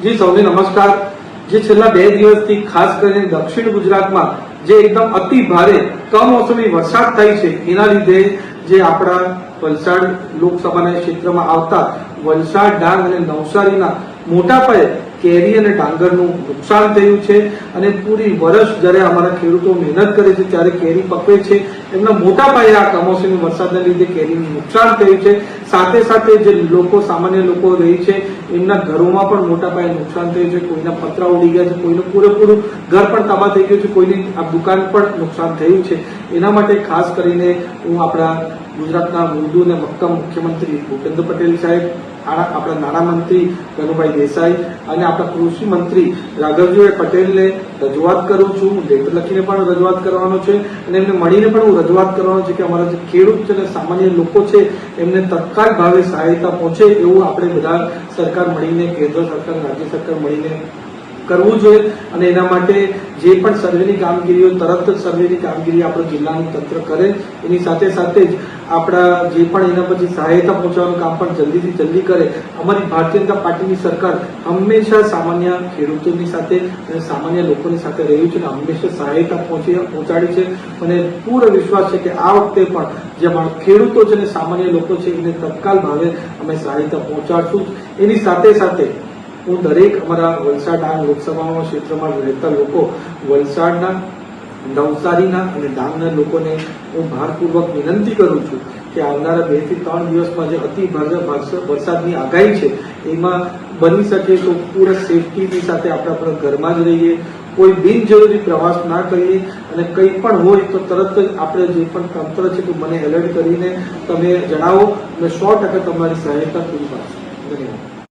જી સૌને નમસ્કાર। જે છેલ્લા 2 દિવસથી ખાસ કરીને દક્ષિણ ગુજરાતમાં જે એકદમ અતિ ભારે કમોસમી વરસાદ થાય છે એના લીધે જે આપણા વલસાડ લોકસભાના ક્ષેત્રમાં આવતા વલસાડ, ડાંગ અને નવસારીના મોટા પાયે કેરી અને ડાંગરનું નુકસાન થયું છે અને પૂરી વર્ષ જ્યારે અમારા ખેડૂતો મહેનત કરે છે ત્યારે કેરી પકવે છે એમના મોટા પાયે આ કમોસમી વરસાદના લીધે કેરીનું નુકસાન થયું છે। સાથે સાથે જે લોકો સામાન્ય લોકો રહી છે એમના ઘરોમાં પણ મોટા પાયે નુકસાન થયું છે। કોઈના પતરા ઉડી ગયા છે, કોઈનું પૂરેપૂરું ઘર પણ તબાહ થઈ ગયું છે, કોઈની આ દુકાન પણ નુકસાન થયું છે। એના માટે ખાસ કરીને હું આપણા ગુજરાતના મૃદુ અને મક્કમ મુખ્યમંત્રી ભૂપેન્દ્ર પટેલ સાહેબ, આપણા નાણામંત્રી કનુભાઈ દેસાઈ અને આપણા કૃષિ મંત્રી રાઘવજીભાઈ પટેલને રજૂઆત કરું છું। લેટર લખીને પણ રજૂઆત કરવાનો છે અને એમને મળીને પણ હું રજૂઆત કરવાનો છે કે અમારા જે ખેડૂત છે અને સામાન્ય લોકો છે એમને તત્કાલ ભાવે સહાયતા પહોંચે એવું આપણે બધા સરકાર મળીને, કેન્દ્ર સરકાર, રાજ્ય સરકાર મળીને કરવું જોઈએ અને એના માટે જે પણ સર્વેની કામગીરીઓ તરત જ સર્વેની કામગીરી આપણું જિલ્લાનું તંત્ર કરે, એની સાથે સાથે જ આપણા જે પણ એના પછી સહાયતા પહોંચવાનું કામ પણ જલ્દીથી જલ્દી કરે। અમારી ભારતીય જનતા પાર્ટીની સરકાર હંમેશા સામાન્ય ખેડૂતોની સાથે અને સામાન્ય લોકોની સાથે રહ્યું છે અને હંમેશા સહાયતા પહોંચાડી છે અને પૂરો વિશ્વાસ છે કે આ વખતે પણ જે અમારા ખેડૂતો છે અને સામાન્ય લોકો છે એને તત્કાલ ભાવે અમે સહાયતા પહોંચાડશું। એની સાથે સાથે હું દરેક અમારા વલસાડ ડાંગ લોકસભામાં ક્ષેત્રમાં રહેતા લોકો, વલસાડના, નવસારીના અને ડાંગના લોકોને હું ભારપૂર્વક વિનંતી કરું છું કે આવનારા 2 થી 3 દિવસમાં જે અતિ ભારે વરસાદની આગાહી છે એમાં બની શકે તો પૂરા સેફટીની સાથે આપણે આપણા ઘરમાં જ રહીએ, કોઈ બિનજરૂરી પ્રવાસ ના કરીએ અને કંઈ પણ હોય તો તરત જ આપણે જે પણ તંત્ર છે તો મને એલર્ટ કરીને તમે જણાવો અને 100% તમારી સહાયતા પૂરી પાડશું। ધન્યવાદ।